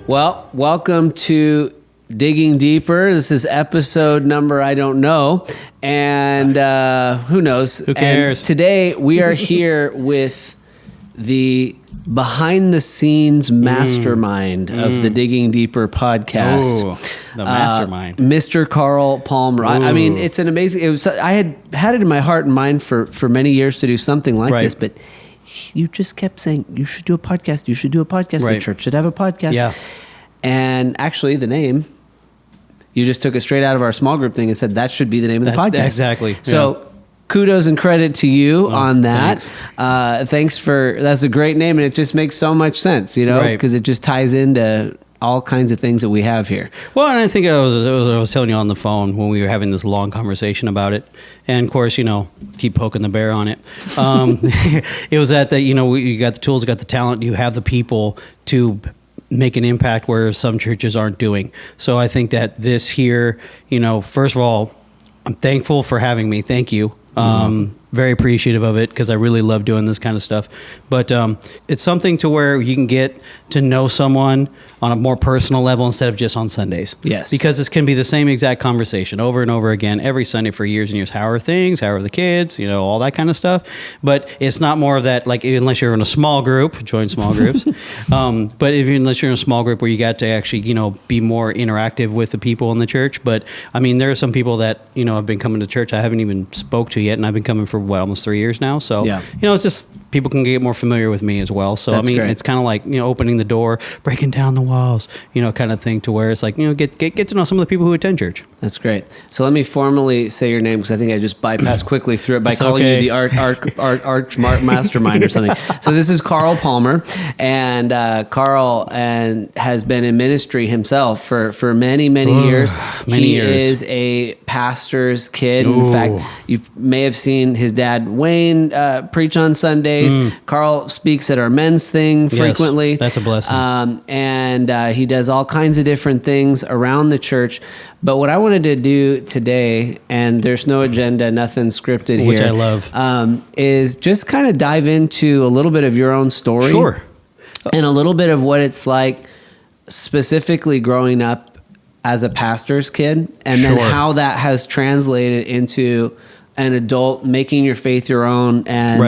Well, welcome to Digging Deeper. This is episode number I don't know, and who knows? Who cares? And today we are here with the behind-the-scenes mastermind of the Digging Deeper podcast. Ooh, the mastermind. Mr. Carl Palmer. I mean, it's an amazing... I had it in my heart and mind for many years to do something like this, but you just kept saying, you should do a podcast, you should do a podcast, the church should have a podcast. Yeah. And actually, the name, you just took it straight out of our small group thing and said that should be the name of the podcast. Exactly. So kudos and credit to you on that. Thanks that's a great name, and it just makes so much sense, because it just ties into all kinds of things that we have here. Well, and I think I was telling you on the phone when we were having this long conversation about it, and of course, keep poking the bear on it. It was that you got the tools, you got the talent, you have the people to make an impact where some churches aren't doing. So I think that this here, first of all, I'm thankful for having me. Thank you. Very appreciative of it because I really love doing this kind of stuff. But it's something to where you can get to know someone on a more personal level instead of just on Sundays. Yes. Because this can be the same exact conversation over and over again every Sunday for years and years. How are things? How are the kids? All that kind of stuff. But it's not more of that, like, unless you're in a small group, join small groups. But unless you're in a small group where you got to actually, be more interactive with the people in the church. But I mean, there are some people that, have been coming to church I haven't even spoke to yet. And I've been coming for almost 3 years now. So, it's just people can get more familiar with me as well. So, That's great. It's kind of like, opening the door, breaking down the walls, kind of thing to where it's like, get to know some of the people who attend church. That's great. So let me formally say your name because I think I just bypassed quickly through it by calling you the arch mastermind or something. So this is Carl Palmer, and Carl has been in ministry himself for many years. He is a pastor's kid. Ooh. In fact, you may have seen his dad Wayne preach on Sundays. Carl speaks at our men's thing frequently. That's a blessing. And he does all kinds of different things around the church. But what I wanted to do today, and there's no agenda, nothing scripted here. Which I love. Is just kind of dive into a little bit of your own story. Sure. And a little bit of what it's like specifically growing up as a pastor's kid. And then how that has translated into an adult making your faith your own and,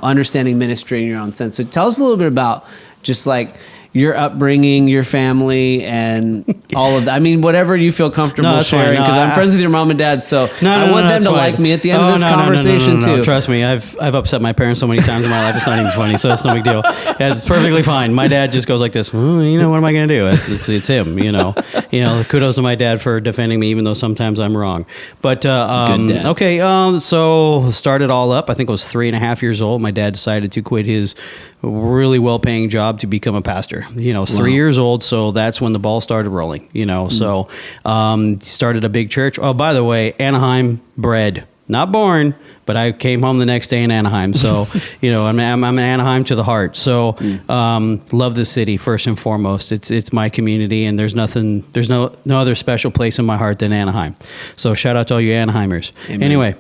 understanding ministry in your own sense. So tell us a little bit about just like your upbringing, your family, and all of that. I mean, whatever you feel comfortable sharing, because I'm friends with your mom and dad, so I want them to like me at the end of this conversation too. Trust me, I've upset my parents so many times in my life, it's not even funny, so it's no big deal. Yeah, it's perfectly fine. My dad just goes like this, what am I going to do? It's him, Kudos to my dad for defending me, even though sometimes I'm wrong. But, so started all up, I think I was 3.5 years old. My dad decided to quit his really well-paying job to become a pastor. I was 3 years old, so that's when the ball started rolling, So started a big church. Oh, by the way, Anaheim bred. Not born, but I came home the next day in Anaheim. So, I'm in Anaheim to the heart. So love the city first and foremost. It's my community, and there's no other special place in my heart than Anaheim. So shout out to all you Anaheimers. Amen. Anyway,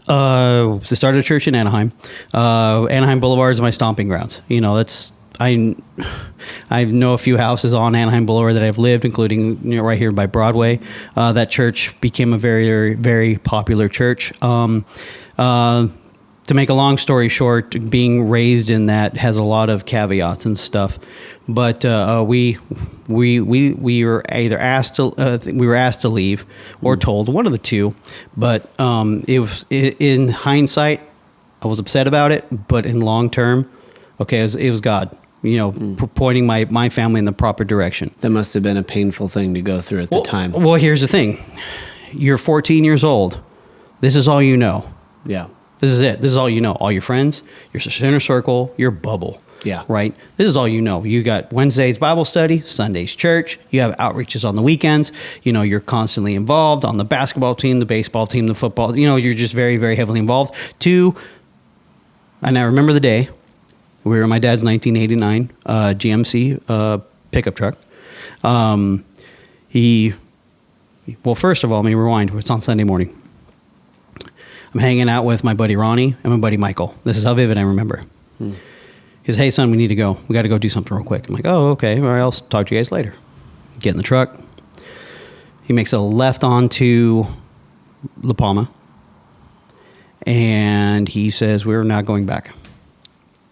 started a church in Anaheim. Anaheim Boulevard is my stomping grounds. I know a few houses on Anaheim Boulevard that I've lived, including right here by Broadway. That church became a very, very popular church. To make a long story short, being raised in that has a lot of caveats and stuff. But we were either asked to leave or told, one of the two. But in hindsight, I was upset about it. But in long term, it was God. Pointing my family in the proper direction. That must have been a painful thing to go through at the time. Well, here's the thing. You're 14 years old. This is all you know. Yeah. This is it. This is all you know. All your friends, your inner circle, your bubble. Yeah. Right? This is all you know. You got Wednesdays Bible study, Sundays church. You have outreaches on the weekends. You're constantly involved on the basketball team, the baseball team, the football. You're just very, very heavily involved. And I remember the day. We were in my dad's 1989 GMC pickup truck. First of all, let me rewind. It's on Sunday morning. I'm hanging out with my buddy Ronnie and my buddy Michael. This is how vivid I remember. He says, hey, son, we need to go. We got to go do something real quick. I'm like, oh, okay. All right, I'll talk to you guys later. Get in the truck. He makes a left onto La Palma. And he says, we're not going back.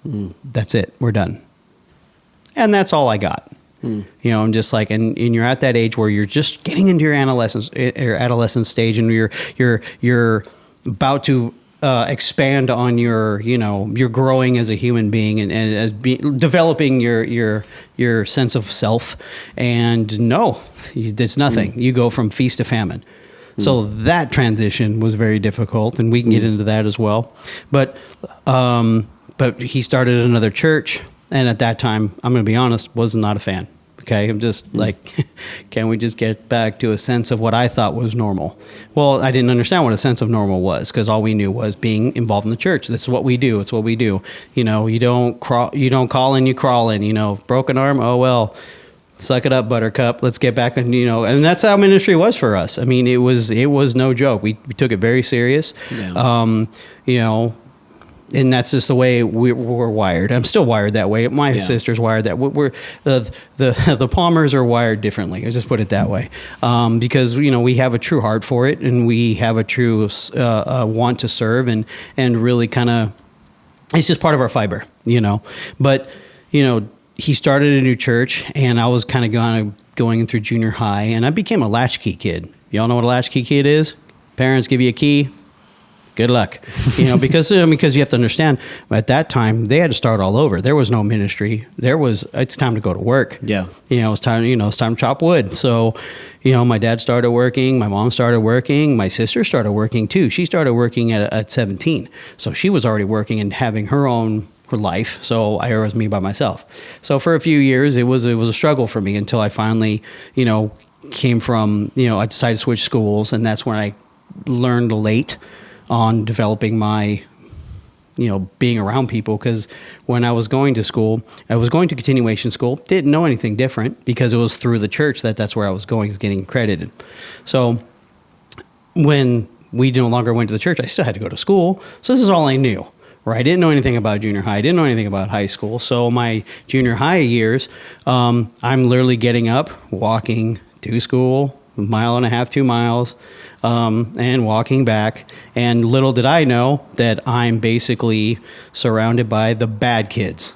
That's it. We're done. And that's all I got. You know, I'm just like, and you're at that age where you're just getting into your adolescent stage, and you're about to expand on your, you know, you're growing as a human being and as developing your sense of self. And no, there's nothing. You go from feast to famine. So that transition was very difficult, and we can get into that as well. But he started another church, and at that time, I'm going to be honest, was not a fan. Okay, I'm just like, can we just get back to a sense of what I thought was normal? Well, I didn't understand what a sense of normal was, because all we knew was being involved in the church. This is what we do. It's what we do. You know, you don't call in, you crawl in. You know, broken arm. Oh well. Suck it up, Buttercup. Let's get back on, you know, and that's how ministry was for us. I mean, it was no joke. We took it very serious. Yeah. You know, and that's just the way we're wired. I'm still wired that way. My sister's wired that way. We're the Palmers are wired differently. Let's just put it that way. Because, you know, we have a true heart for it, and we have a true want to serve, and really kind of, it's just part of our fiber, you know. But, you know, he started a new church, and I was kind of going through junior high, and I became a latchkey kid. Y'all know what a latchkey kid is? Parents give you a key. Good luck, you know, because you have to understand, at that time they had to start all over. There was no ministry. It's time to go to work. Yeah, you know, it's time to chop wood. So, you know, my dad started working, my mom started working, my sister started working too. She started working at 17, so she was already working and having her life. So it was me by myself. So for a few years, it was a struggle for me until I finally, you know, came from, you know, I decided to switch schools, and that's when I learned late on developing my, you know, being around people. Because when I was going to school, I was going to continuation school, didn't know anything different, because it was through the church that's where I was going, getting accredited. So when we no longer went to the church, I still had to go to school. So this is all I knew. Right. I didn't know anything about junior high. I didn't know anything about high school. So my junior high years, I'm literally getting up, walking to school, 1.5 miles, 2 miles, and walking back. And little did I know that I'm basically surrounded by the bad kids.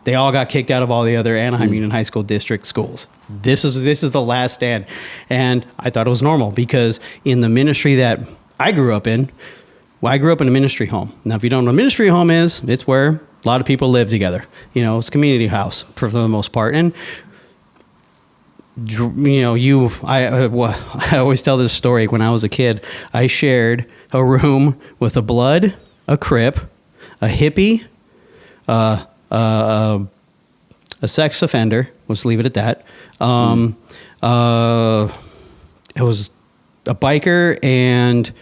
They all got kicked out of all the other Anaheim Union High School District schools. This is the last stand. And I thought it was normal, because in the ministry that I grew up in, I grew up in a ministry home. Now, if you don't know what a ministry home is, it's where a lot of people live together. You know, it's a community house for the most part. And, you know, I always tell this story. When I was a kid, I shared a room with a Blood, a Crip, a hippie, a sex offender. Let's leave it at that. It was a biker and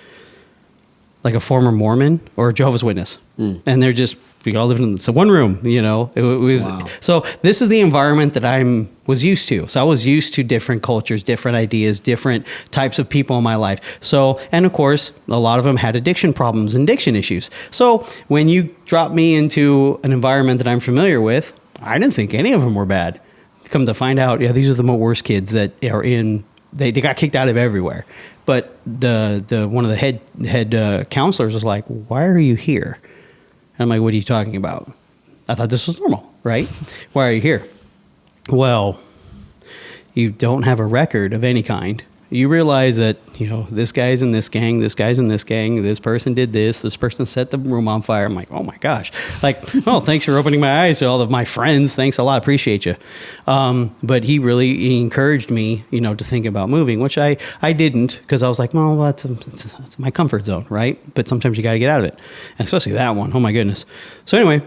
like a former Mormon or a Jehovah's Witness. And they're just, we all live in one room, you know. It was, wow. So this is the environment that I was used to. So I was used to different cultures, different ideas, different types of people in my life. So, and of course, a lot of them had addiction problems and addiction issues. So when you drop me into an environment that I'm familiar with, I didn't think any of them were bad. Come to find out, yeah, these are the worst kids that are in, they got kicked out of everywhere. But the one of the head counselors was like, "Why are you here?" And I'm like, "What are you talking about? I thought this was normal, right? Why are you here?" "Well, you don't have a record of any kind. You realize that, you know, this guy's in this gang, this guy's in this gang, this person did this person set the room on fire." I'm like, "Oh my gosh!" Like, "Oh, thanks for opening my eyes to all of my friends. Thanks a lot, appreciate you." But he encouraged me, you know, to think about moving, which I didn't, because I was like, "Well, that's my comfort zone, right?" But sometimes you got to get out of it, and especially that one. Oh my goodness. So anyway.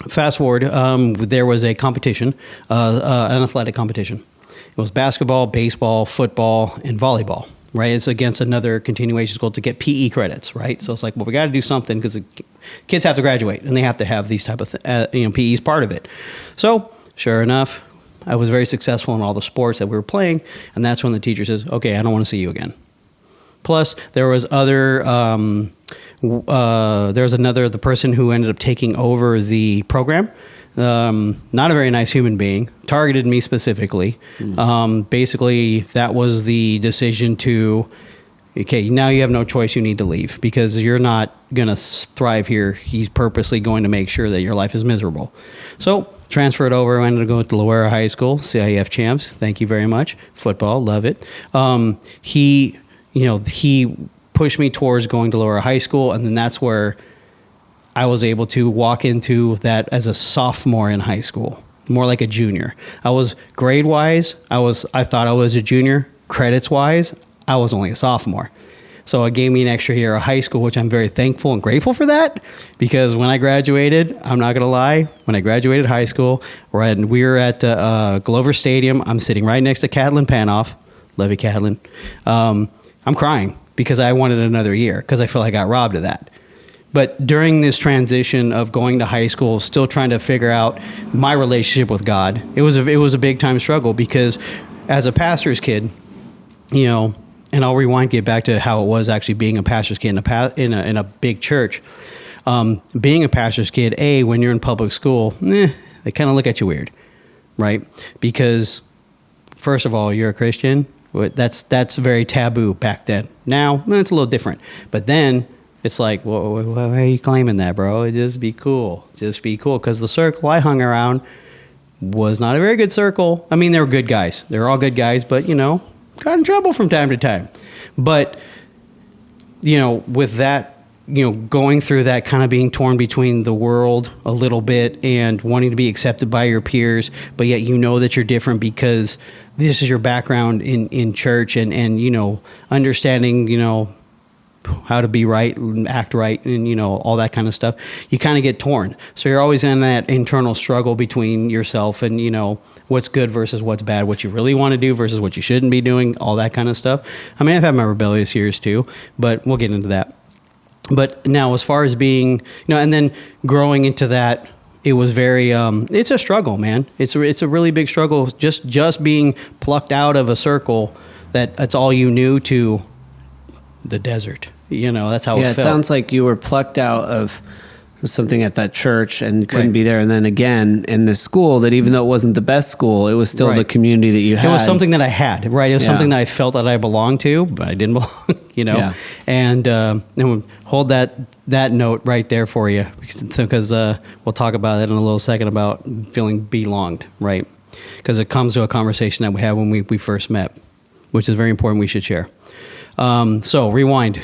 Fast forward, there was a competition, an athletic competition. It was basketball, baseball, football, and volleyball, right? It's against another continuation school to get PE credits, right? So it's like, well, we got to do something, because the kids have to graduate, and they have to have these type of, PE is part of it. So sure enough, I was very successful in all the sports that we were playing, and that's when the teacher says, "Okay, I don't want to see you again." Plus, there was other there's the person who ended up taking over the program. Not a very nice human being, targeted me specifically. Basically, that was the decision to, okay, now you have no choice. You need to leave because you're not going to thrive here. He's purposely going to make sure that your life is miserable. So transferred over, ended up going to Loera High School, CIF champs. Thank you very much. Football, love it. He pushed me towards going to Loera High School, and then that's where I was able to walk into that as a sophomore in high school, more like a junior. I was grade-wise, I thought I was a junior. Credits-wise, I was only a sophomore. So it gave me an extra year of high school, which I'm very thankful and grateful for that, because when I graduated, I'm not going to lie, when I graduated high school, we were at Glover Stadium. I'm sitting right next to Catlin Panoff. Love you, Catlin. I'm crying because I wanted another year because I feel like I got robbed of that. But during this transition of going to high school, still trying to figure out my relationship with God, it was a big time struggle because as a pastor's kid, and I'll rewind, get back to how it was actually being a pastor's kid in a big church. Being a pastor's kid, when you're in public school, they kind of look at you weird, right? Because first of all, you're a Christian. That's very taboo back then. Now it's a little different, but then it's like, well, why are you claiming that, bro? Just be cool. Just be cool. Because the circle I hung around was not a very good circle. I mean, they were good guys. They were all good guys, but, got in trouble from time to time. But, with that, going through that, kind of being torn between the world a little bit and wanting to be accepted by your peers, but yet that you're different because this is your background in church and understanding, how to be right and act right and, all that kind of stuff, you kind of get torn. So you're always in that internal struggle between yourself and, what's good versus what's bad, what you really want to do versus what you shouldn't be doing, all that kind of stuff. I mean, I've had my rebellious years too, but we'll get into that. But now as far as being, and then growing into that, it was very, it's a struggle, man. It's a really big struggle. Just being plucked out of a circle that's all you knew to the desert. That's how it felt. It sounds like you were plucked out of something at that church and couldn't be there. And then again, in this school that even though it wasn't the best school, it was still the community that you had. It was something that I had, right? It was something that I felt that I belonged to, but I didn't belong, Yeah. And we'll hold that note right there for you because we'll talk about that in a little second about feeling belonged, right? Because it comes to a conversation that we had when we first met, which is very important we should share. So rewind.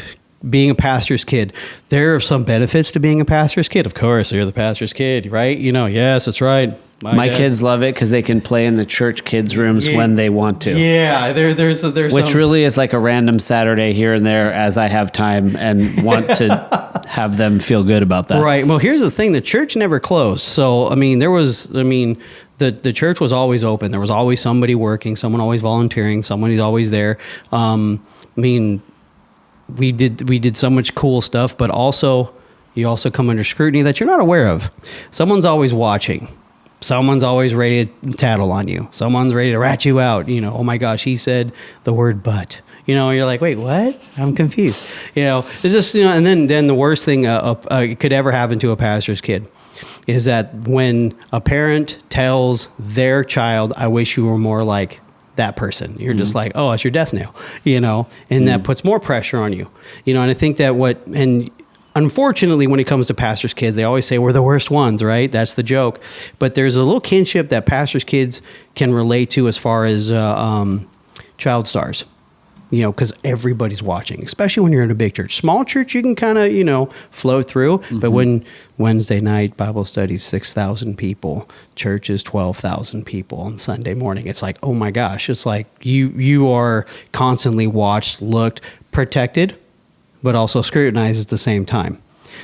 Being a pastor's kid, there are some benefits to being a pastor's kid. Of course, you're the pastor's kid, right? Yes, that's right. My kids love it because they can play in the church kids' rooms when they want to. Yeah, there's which really is like a random Saturday here and there as I have time and want to have them feel good about that. Right. Well, here's the thing: the church never closed. So the church was always open. There was always somebody working, someone always volunteering, somebody's always there. We did so much cool stuff, but also you also come under scrutiny that you're not aware of. Someone's always watching. Someone's always ready to tattle on you. Someone's ready to rat you out. Oh my gosh, he said the word but. You're like, wait, what? I'm confused. It's just, and then the worst thing could ever happen to a pastor's kid is that when a parent tells their child, I wish you were more like that person, you're just like, oh, it's your death nail, and that puts more pressure on you, and I think that and unfortunately, when it comes to pastors' kids, they always say we're the worst ones, right? That's the joke. But there's a little kinship that pastors' kids can relate to as far as child stars. Because everybody's watching, especially when you're in a big church. Small church, you can kind of, flow through. Mm-hmm. But when Wednesday night Bible studies, 6,000 people, church is 12,000 people on Sunday morning. It's like, oh my gosh. It's like you are constantly watched, looked, protected, but also scrutinized at the same time.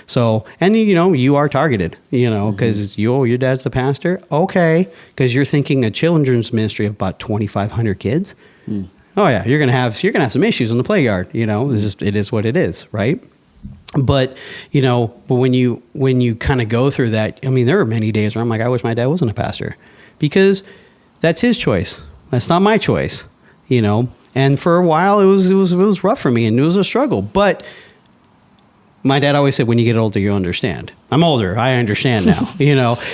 So, and you are targeted, because your dad's the pastor. Okay. Because you're thinking a children's ministry of about 2,500 kids. Mm. Oh yeah, you're gonna have some issues in the play yard. It is what it is, right? But when you kind of go through that, there are many days where I'm like, I wish my dad wasn't a pastor, because that's his choice. That's not my choice, And for a while, it was rough for me, and it was a struggle. But my dad always said, when you get older, you understand. I'm older. I understand now.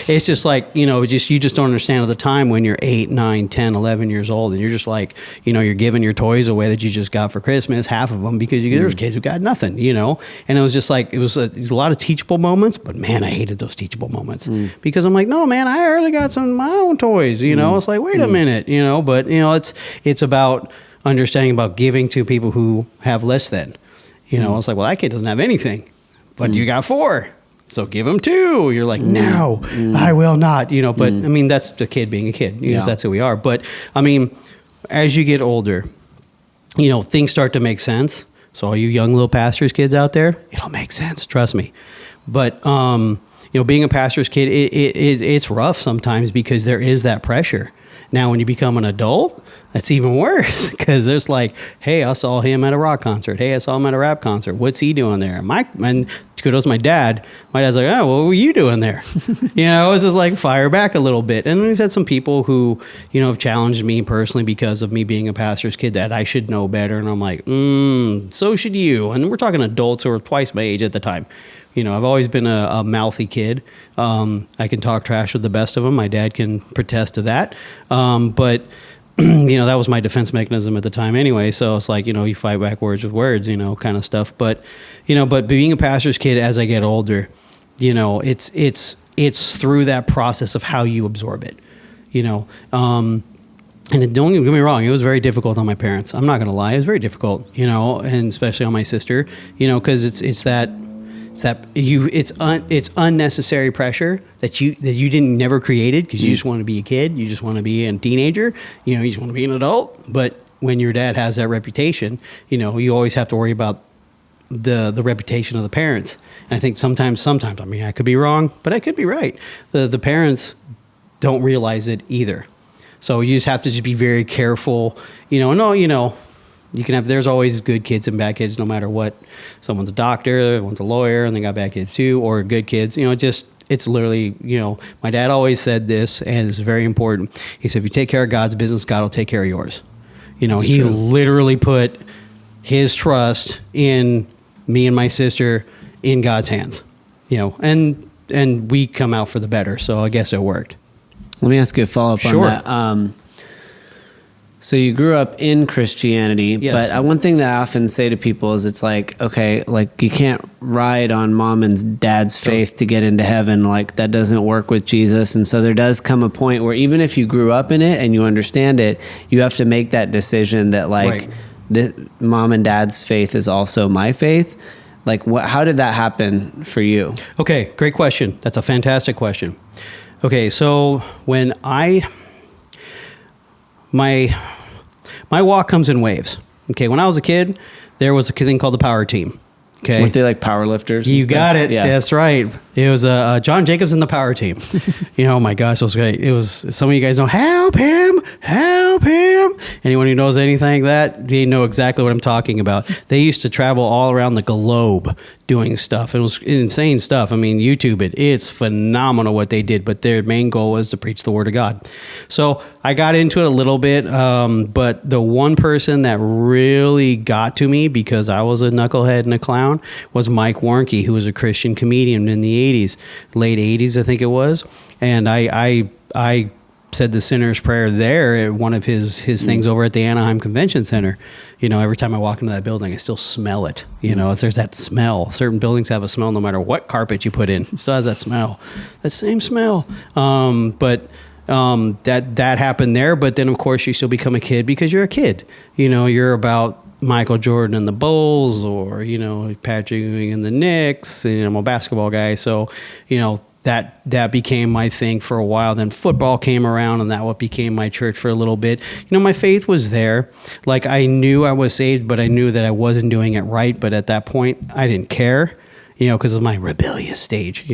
It's just like, you just don't understand at the time when you're 8, 9, 10, 11 years old. And you're just like, you're giving your toys away that you just got for Christmas, half of them, because there's kids who got nothing, And it was just like, it was a lot of teachable moments, but man, I hated those teachable moments because I'm like, no, man, I already got some of my own toys, It's like, wait a minute, but, it's about understanding about giving to people who have less than. It's like, well, that kid doesn't have anything, but you got 4, so give him 2. You're like, no, I will not. But I mean, that's the kid being a kid. That's who we are. But I mean, as you get older, things start to make sense. So all you young little pastor's kids out there, it'll make sense. Trust me. But being a pastor's kid, it's rough sometimes because there is that pressure. Now, when you become an adult, that's even worse because there's like, hey, I saw him at a rock concert. Hey, I saw him at a rap concert. What's he doing there? And kudos to my dad. My dad's like, oh, what were you doing there? It's just like fire back a little bit. And we've had some people who, have challenged me personally because of me being a pastor's kid that I should know better. And I'm like, so should you. And we're talking adults who were twice my age at the time. I've always been a mouthy kid. I can talk trash with the best of them. My dad can protest to that. But that was my defense mechanism at the time anyway. So it's like, you fight back words with words, kind of stuff. But being a pastor's kid as I get older, it's through that process of how you absorb it, and don't get me wrong, it was very difficult on my parents. I'm not going to lie. It was very difficult, and especially on my sister, because it's unnecessary pressure that you never created because you just want to be a kid, you just want to be a teenager, you just want to be an adult. But when your dad has that reputation, you always have to worry about the reputation of the parents. And I think sometimes, I mean, I could be wrong, but I could be right. The parents don't realize it either. So you just have to just be very careful, you can have, there's always good kids and bad kids no matter what. Someone's a doctor, one's a lawyer, and they got bad kids too, or good kids. It's literally, my dad always said this, and it's very important. He said, if you take care of God's business, God will take care of yours. That's he true. literally put his trust in me and my sister in God's hands, and we come out for the better. So I guess it worked. Let me ask you a follow-up on that. So you grew up in Christianity, yes. But one thing that I often say to people is it's like, okay, like you can't ride on mom and dad's faith to get into heaven. Like that doesn't work with Jesus. And so there does come a point where even if you grew up in it and you understand it, you have to make that decision that like mom and dad's faith is also my faith. Like how did that happen for you? Okay, great question. That's a fantastic question. Okay, so when my walk comes in waves. Okay, when I was a kid, there was a thing called the power team. Okay, weren't they like power lifters? You got it. Yeah. That's right. It was John Jacobs and the power team. Oh my gosh, it was great. It was, some of you guys know, help him. Anyone who knows anything like that, they know exactly what I'm talking about. They used to travel all around the globe doing stuff. It was insane stuff. I mean, YouTube it. It's phenomenal what they did, but their main goal was to preach the word of God. So I got into it a little bit, but the one person that really got to me because I was a knucklehead and a clown was Mike Warnke, who was a Christian comedian in the 80s, late 80s, I think it was. And I said the sinner's prayer there at one of his things over at the Anaheim Convention Center. Every time I walk into that building, I still smell it. If there's that smell, certain buildings have a smell no matter what carpet you put in. It still has that smell, that same smell. But that happened there. But then, of course, you still become a kid because you're a kid. You're about Michael Jordan and the Bulls, or Patrick Ewing and the Knicks. And I'm a basketball guy, so that became my thing for a while. Then football came around, and that what became my church for a little bit. My faith was there. Like I knew I was saved, but I knew that I wasn't doing it right. But at that point, I didn't care, because it was my rebellious stage,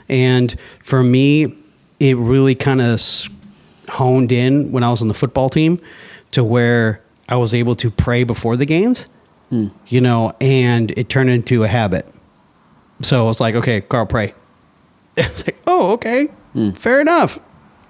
And for me, it really kind of honed in when I was on the football team to where I was able to pray before the games, and it turned into a habit. So it's like, okay, Carl, pray. It's like, oh, okay, fair enough.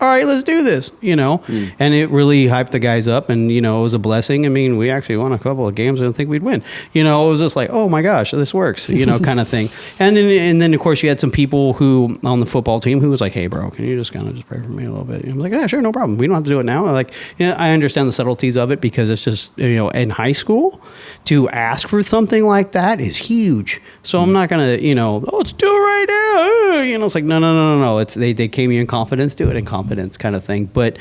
all right, let's do this, and it really hyped the guys up, and, it was a blessing. I mean, we actually won a couple of games. I didn't think we'd win. It was just like, oh my gosh, this works, kind of thing. And then, of course, you had some people who on the football team who was like, hey, bro, can you just kind of just pray for me a little bit? I'm like, yeah, sure, no problem. We don't have to do it now. I understand the subtleties of it because it's just, in high school to ask for something like that is huge. So I'm not going to, let's do it right now. It's like, no. It's they came in confidence, do it in confidence kind of thing. But,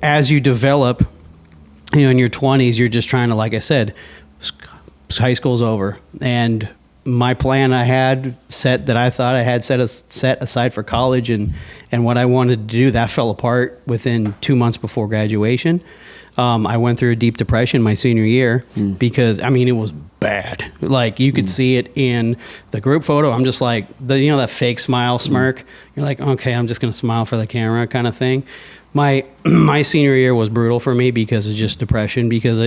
as you develop, in your 20s, you're just trying to, like I said, high school's over. And my plan I had set that I thought I had set aside for college and what I wanted to do, that fell apart within 2 months before graduation. I went through a deep depression my senior year because, it was bad. Like, you could see it in the group photo. I'm just like, that fake smile smirk. You're like, okay, I'm just going to smile for the camera kind of thing. My senior year was brutal for me because of just depression, because,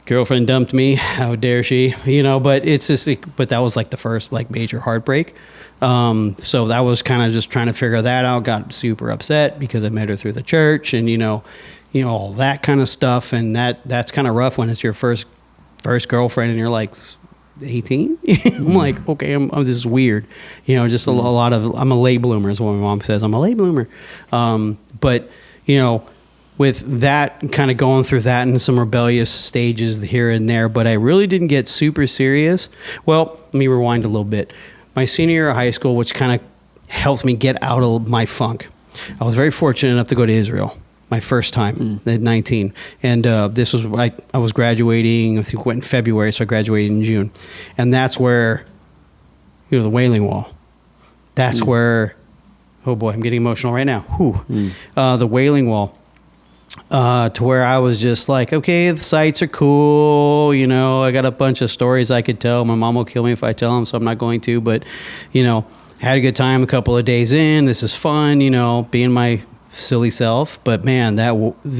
girlfriend dumped me. How dare she? But it's just, but that was like the first major heartbreak. So that was kind of just trying to figure that out. Got super upset because I met her through the church and, all that kind of stuff. And that's kind of rough when it's your first girlfriend and you're like 18. I'm like, okay, this is weird. Just a lot of, I'm a late bloomer is what my mom says. I'm a late bloomer. But, with that kind of going through that and some rebellious stages here and there, but I really didn't get super serious. Well, let me rewind a little bit. My senior year of high school, which kind of helped me get out of my funk. I was very fortunate enough to go to Israel. My first time at 19. And this was, I was graduating, I think it went in February, so I graduated in June. And that's where, the Wailing Wall. That's where, oh boy, I'm getting emotional right now. The Wailing Wall. To where I was just like, okay, the sights are cool. I got a bunch of stories I could tell. My mom will kill me if I tell them, so I'm not going to. But, had a good time a couple of days in. This is fun, being my silly self. But man,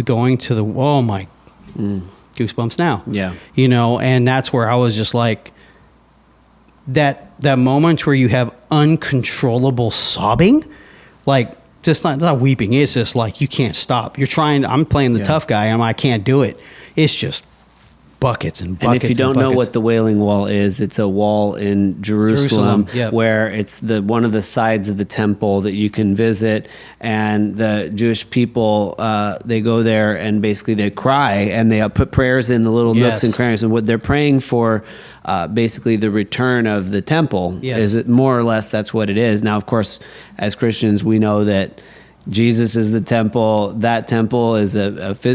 going to the, oh my, goosebumps now. Yeah. And that's where I was just like, that moment where you have uncontrollable sobbing, like, just not weeping. It's just like, you can't stop. I'm playing the tough guy and I can't do it. It's just buckets and buckets. And if you don't know what the Wailing Wall is, it's a wall in Jerusalem. Where it's one of the sides of the temple that you can visit, and the Jewish people they go there and basically they cry and they put prayers in the little nooks and crannies, and what they're praying for. Basically, the return of the temple is it more or less that's what it is. Now, of course, as Christians, we know that Jesus is the temple. That temple is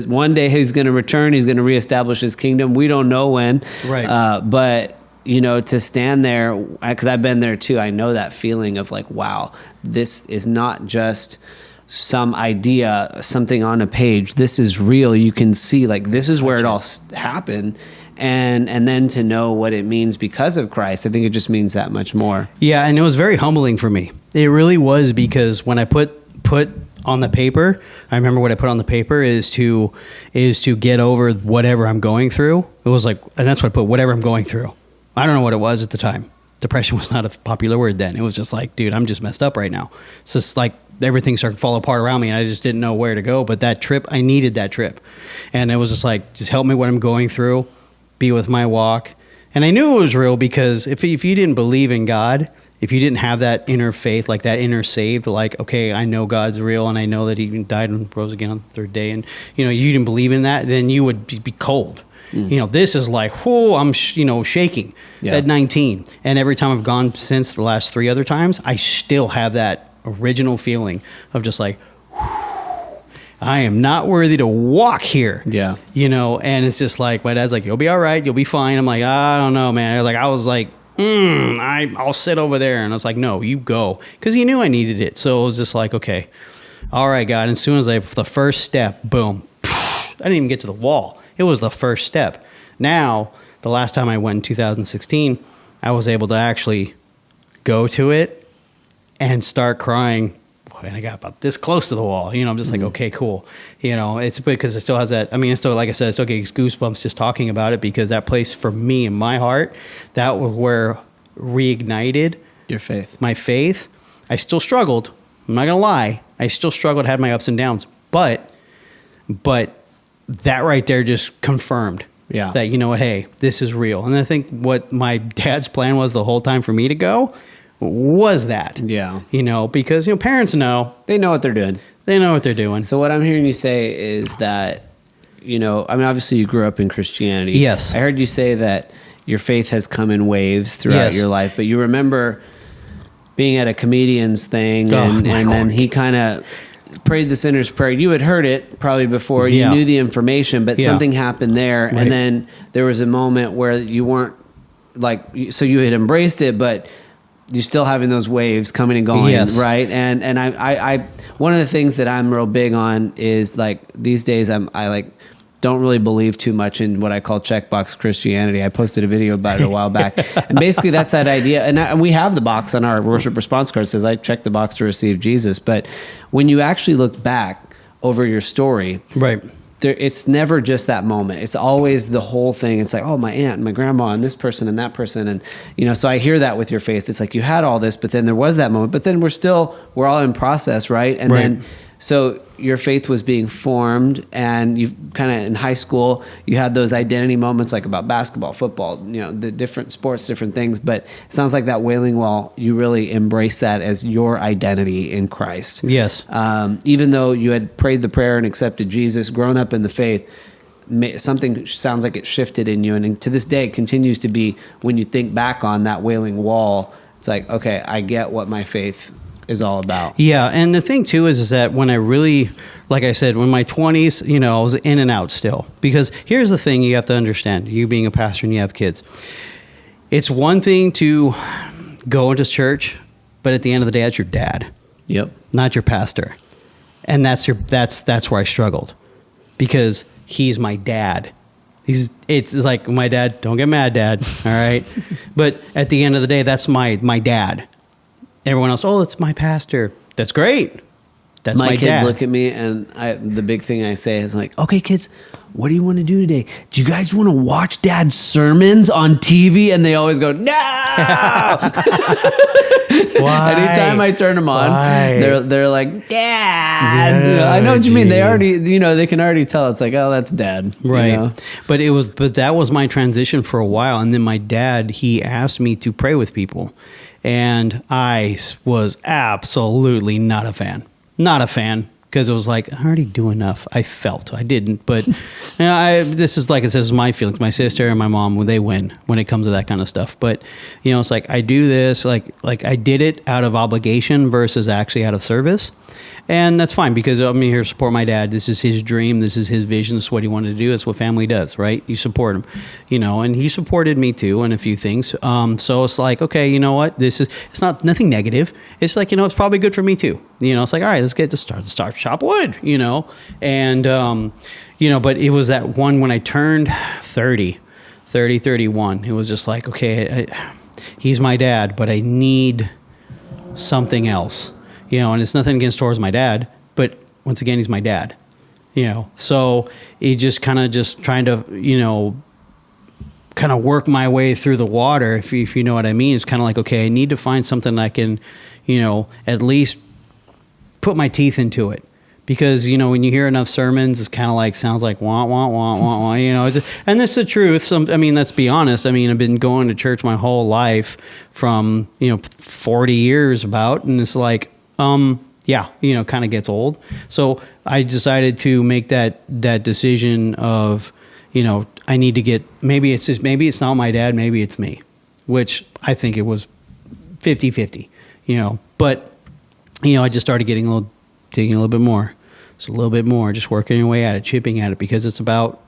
one day he's going to return. He's going to reestablish his kingdom. We don't know when. Right. But, to stand there, because I've been there too, I know that feeling of like, wow, this is not just some idea, something on a page. This is real. You can see, like, this is where it all happened. And then to know what it means because of Christ, I think it just means that much more. Yeah, and it was very humbling for me. It really was, because when I put on the paper, I remember what I put on the paper is to get over whatever I'm going through. It was like, and that's what I put, whatever I'm going through. I don't know what it was at the time. Depression was not a popular word then. It was just like, dude, I'm just messed up right now. It's just like everything started to fall apart around me and I just didn't know where to go. But that trip, I needed that trip. And it was just like, just help me what I'm going through. Be with my walk. And I knew it was real, because if you didn't believe in God, if you didn't have that inner faith, like that inner saved, like, okay, I know God's real and I know that he died and rose again on the third day, and you didn't believe in that, then you would be cold. This is like, I'm shaking at 19. And every time I've gone since, the last 3 other times, I still have that original feeling of just like, I am not worthy to walk here. Yeah. And it's just like, my dad's like, you'll be all right. You'll be fine. I'm like, I don't know, man. I was like, I'll sit over there. And I was like, no, you go. Because he knew I needed it. So it was just like, okay, all right, God. And as soon as the first step, boom, I didn't even get to the wall. It was the first step. Now, the last time I went in 2016, I was able to actually go to it and start crying. And I got about this close to the wall. I'm just like, okay, cool. It's because it still has that. It's still, like I said, it still gets goosebumps just talking about it, because that place for me in my heart, that was where reignited your faith. My faith. I still struggled, I'm not going to lie. I still struggled, had my ups and downs. But that right there just confirmed that, you know what, hey, this is real. And I think what my dad's plan was the whole time for me to go was that. Yeah. You know, because, you know, parents know. They know what they're doing. They know what they're doing. So what I'm hearing you say is that, you know, I mean, obviously you grew up in Christianity. Yes. I heard you say that your faith has come in waves throughout your life, but you remember being at a comedian's thing and then he kind of prayed the sinner's prayer. You had heard it probably before. You knew the information, but something happened there. Right. And then there was a moment where you weren't like, so you had embraced it, but you're still having those waves coming and going. Yes. Right. And I one of the things that I'm real big on is like these days I like don't really believe too much in what I call checkbox Christianity. I posted a video about it a while back. And basically that's that idea. And we have the box on our worship response card that says, I checked the box to receive Jesus. But when you actually look back over your story, right, it's never just that moment. It's always the whole thing. It's like, oh, my aunt and my grandma and this person and that person. And, you know, so I hear that with your faith. It's like you had all this, but then there was that moment. But then we're all in process, right? And then so your faith was being formed, and you kind of in high school, you had those identity moments like about basketball, football, you know, the different sports, different things. But it sounds like that Wailing Wall, you really embrace that as your identity in Christ. Yes. Even though you had prayed the prayer and accepted Jesus, grown up in the faith, something sounds like it shifted in you. And to this day, it continues to be when you think back on that Wailing Wall, it's like, okay, I get what my faith is all about. Yeah, and the thing too is that when I really, like I said, when my 20s, you know, I was in and out still. Because here's the thing you have to understand, you being a pastor and you have kids. It's one thing to go into church, but at the end of the day, that's your dad. Yep. Not your pastor. And that's where I struggled. Because he's my dad. It's like my dad, don't get mad, Dad. All right. But at the end of the day, that's my dad. Everyone else, oh, it's my pastor. That's great. That's my dad. My kids look at me, and the big thing I say is like, okay, kids, what do you want to do today? Do you guys want to watch Dad's sermons on TV? And they always go, no! Why? Anytime I turn them on, they're like, Dad. Yeah, you know, I know what you mean. They already, you know, they can already tell. It's like, oh, that's Dad. Right. You know? But that was my transition for a while. And then my dad, he asked me to pray with people. And I was absolutely not a fan. Not a fan. Because it was like, I already do enough. I felt. I didn't. But you know, this is like it says my feelings. My sister and my mom, they win when it comes to that kind of stuff. But, you know, it's like I do this. Like I did it out of obligation versus actually out of service. And that's fine because I'm here to support my dad. This is his dream. This is his vision. This is what he wanted to do. That's what family does, right? You support him, you know, and he supported me too in a few things. So it's like, okay, you know what? It's not nothing negative. It's like, you know, it's probably good for me too. You know, it's like, all right, let's get to start shop wood, you know, and, you know, but it was that one when I turned 31, it was just like, okay, he's my dad, but I need something else. You know, and it's nothing against towards my dad, but once again, he's my dad. You know, so he just kind of just trying to, you know, kind of work my way through the water, if you know what I mean. It's kind of like, okay, I need to find something I can, you know, at least put my teeth into it. Because, you know, when you hear enough sermons, it's kind of like, sounds like wah, wah, wah, wah, wah, you know. And that's the truth. I mean, let's be honest. I mean, I've been going to church my whole life from, you know, 40 years about. And it's like, yeah, you know, kind of gets old. So I decided to make that decision of, you know, I need to get, maybe it's not my dad, maybe it's me, which I think it was 50-50, you know, but, you know, I just started digging a little bit more. It's a little bit more, just working your way at it, chipping at it, because it's about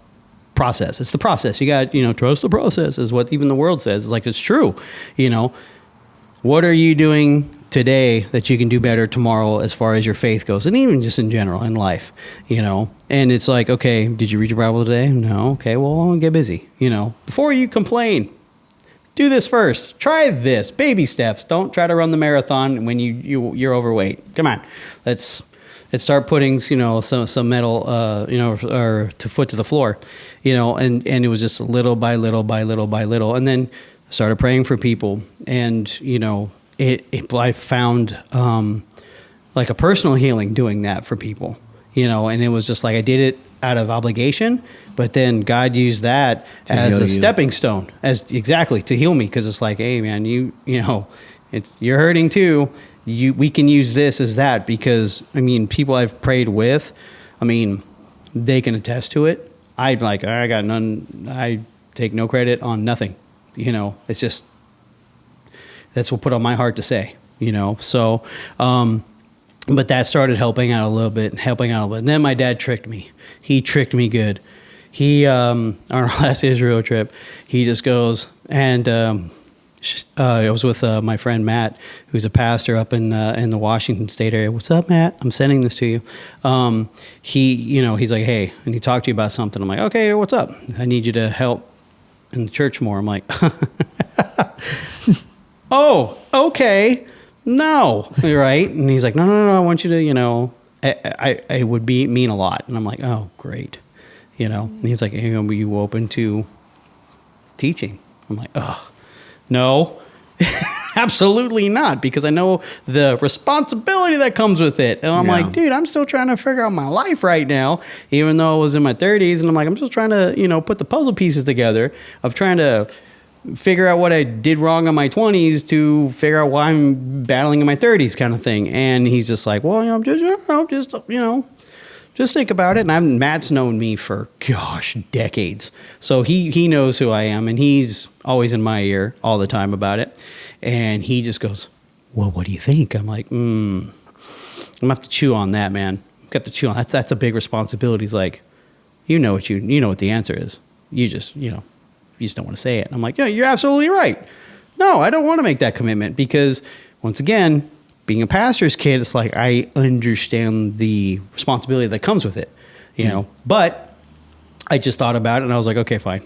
process. It's the process. You got, you know, trust the process is what even the world says. It's like, it's true. You know, what are you doing today that you can do better tomorrow as far as your faith goes, and even just in general in life, you know? And it's like, okay, did you read your Bible today? No. Okay, well, I'll get busy, you know? Before you complain, do this first. Try this. Baby steps. Don't try to run the marathon when you're overweight. Come on. Let's start putting, you know, some metal, you know, or to foot to the floor, you know, and it was just little by little by little by little. And then started praying for people, and, you know, I found like a personal healing doing that for people, and it was just like I did it out of obligation, but then God used that as a stepping stone, to heal me, because it's like, hey man, you're hurting too. We can use this as that, because people I've prayed with, they can attest to it. I got none. I take no credit on nothing. It's just, that's what put on my heart to say. So, but that started helping out a little bit. And then my dad tricked me. He tricked me good. He on our last Israel trip, he just goes and. I was with my friend Matt, who's a pastor up in the Washington State area. What's up, Matt? I'm sending this to you. He's like, hey, and he talked to you about something. I'm like, okay, what's up? I need you to help in the church more. I'm like, oh, okay, no, right? And he's like, no, I want you to, it would mean a lot. And I'm like, oh, great, And he's like, hey, are you open to teaching? I'm like, oh. No, absolutely not, because I know the responsibility that comes with it. And I'm like, dude, I'm still trying to figure out my life right now, even though I was in my 30s. And I'm like, I'm just trying to, put the puzzle pieces together of trying to figure out what I did wrong in my 20s to figure out why I'm battling in my 30s kind of thing. And he's just like, well, just think about it. And Matt's known me for, decades. So he knows who I am, and he's always in my ear all the time about it. And he just goes, well, what do you think? I'm like, I'm going to have to chew on that, man. I've got to chew on that. That's a big responsibility. He's like, you know what the answer is. You just don't want to say it. I'm like, yeah, you're absolutely right. No, I don't want to make that commitment, because once again, being a pastor's kid, it's like I understand the responsibility that comes with it, But I just thought about it, and I was like, okay, fine.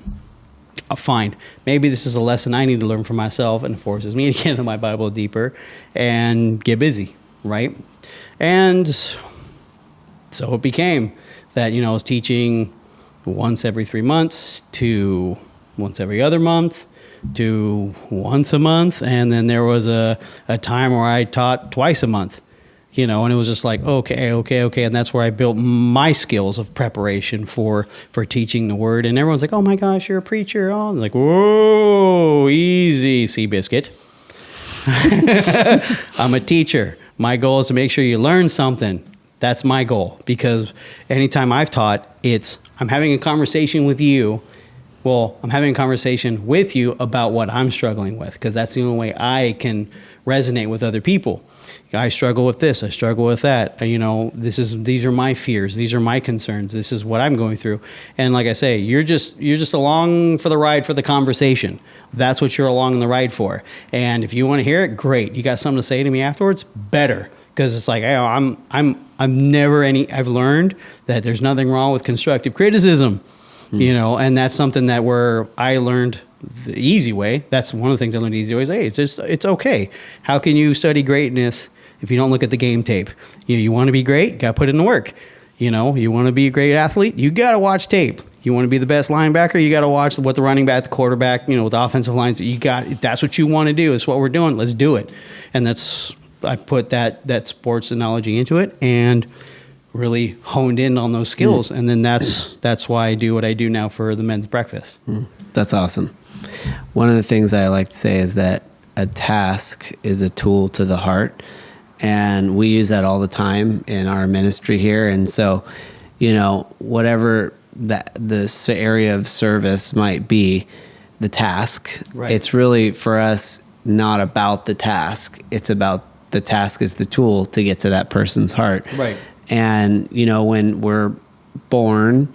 Maybe this is a lesson I need to learn for myself, and forces me to get into my Bible deeper and get busy, right? And so it became that, I was teaching once every 3 months to once every other month to once a month, and then there was a time where I taught twice a month, and it was just like, okay, and that's where I built my skills of preparation for teaching the word. And everyone's like, oh my gosh, you're a preacher. Oh, I'm like, whoa, easy, Seabiscuit. I'm a teacher. My goal is to make sure you learn something. That's my goal, because anytime I've taught, I'm having a conversation with you. Well, I'm having a conversation with you about what I'm struggling with, because that's the only way I can resonate with other people. I struggle with this. I struggle with that. These are my fears. These are my concerns. This is what I'm going through. And like I say, you're just along for the ride for the conversation. That's what you're along the ride for. And if you want to hear it, great. You got something to say to me afterwards? Better. Because it's like, I've learned that there's nothing wrong with constructive criticism. And that's something that I learned the easy way. That's one of the things I learned the easy way is, hey, it's okay. How can you study greatness if you don't look at the game tape? You want to be great, got to put in the work. You want to be a great athlete, you got to watch tape. You want to be the best linebacker, you got to watch what the running back, the quarterback, with the offensive lines. If that's what you want to do, it's what we're doing. Let's do it. And I put that sports analogy into it, and really honed in on those skills. And then that's why I do what I do now for the men's breakfast. That's awesome. One of the things I like to say is that a task is a tool to the heart, and we use that all the time in our ministry here. And so, whatever the area of service might be, the task, right. It's really for us not about the task. It's about the task is the tool to get to that person's heart. Right. And, when we're born,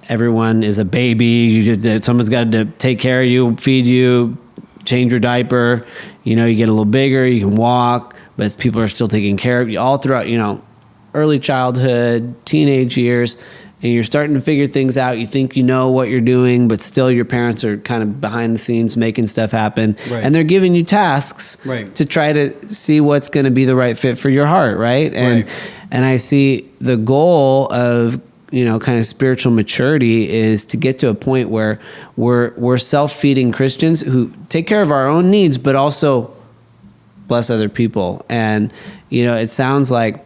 everyone is a baby. Someone's got to take care of you, feed you, change your diaper. You get a little bigger, you can walk, but people are still taking care of you all throughout, early childhood, teenage years. And you're starting to figure things out. You think you know what you're doing, but still your parents are kind of behind the scenes making stuff happen. Right. And they're giving you tasks to try to see what's going to be the right fit for your heart, right? And I see the goal of, kind of spiritual maturity is to get to a point where we're self-feeding Christians who take care of our own needs, but also bless other people. And it sounds like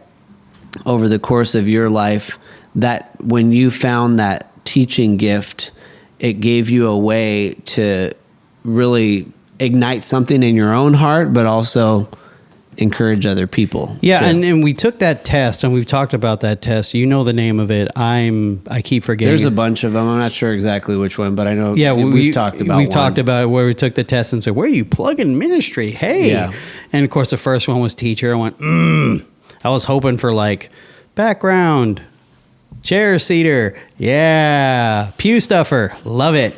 over the course of your life that when you found that teaching gift, it gave you a way to really ignite something in your own heart, but also encourage other people. Yeah, and we took that test, and we've talked about that test. You know the name of it. I keep forgetting. There's a bunch of them. I'm not sure exactly which one, but I know. Yeah, we've talked about. We've talked about where we took the test and said, "Where are you plugging ministry?" Hey, yeah. And of course, the first one was teacher. I went, I was hoping for like background. Chair seater, yeah. Pew stuffer, love it.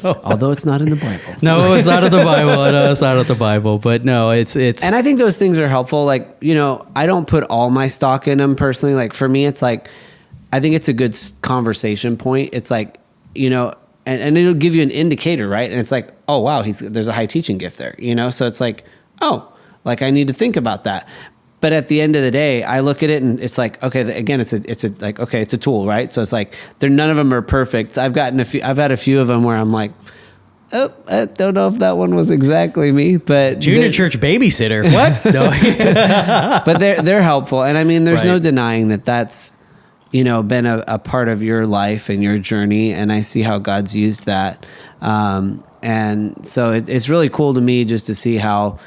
Although it's not in the Bible. No, it's not in the Bible. I know it's not in the Bible, but no, it's. And I think those things are helpful. Like, I don't put all my stock in them personally. Like for me, it's like, I think it's a good conversation point. It's like, and it'll give you an indicator, right? And it's like, oh wow, there's a high teaching gift there, So it's like, oh, like I need to think about that. But at the end of the day, I look at it and it's like, okay, again, it's a tool, right? So it's like, none of them are perfect. I've had a few of them where I'm like, oh, I don't know if that one was exactly me, but junior church babysitter. What? No. But they're helpful. And I mean, there's no Right. denying that's, been a part of your life and your journey. And I see how God's used that. And so it's really cool to me just to see how,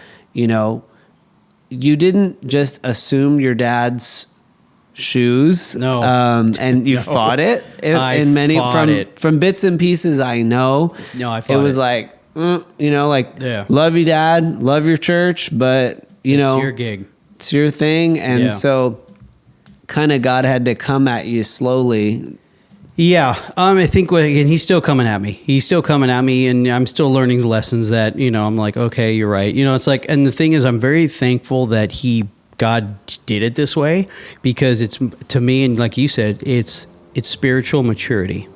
you didn't just assume your dad's shoes, No. And you fought it from bits and pieces. I know, No, I fought it was it. like, Yeah. love you, Dad, love your church, but It's your gig. it's your thing, and Yeah. so kind of God had to come at you slowly. Yeah, I think and he's still coming at me. He's still coming at me, and I'm still learning the lessons that I'm like, okay, you're right. It's like, and the thing is, I'm very thankful that God did it this way, because it's, to me, and like you said, it's spiritual maturity,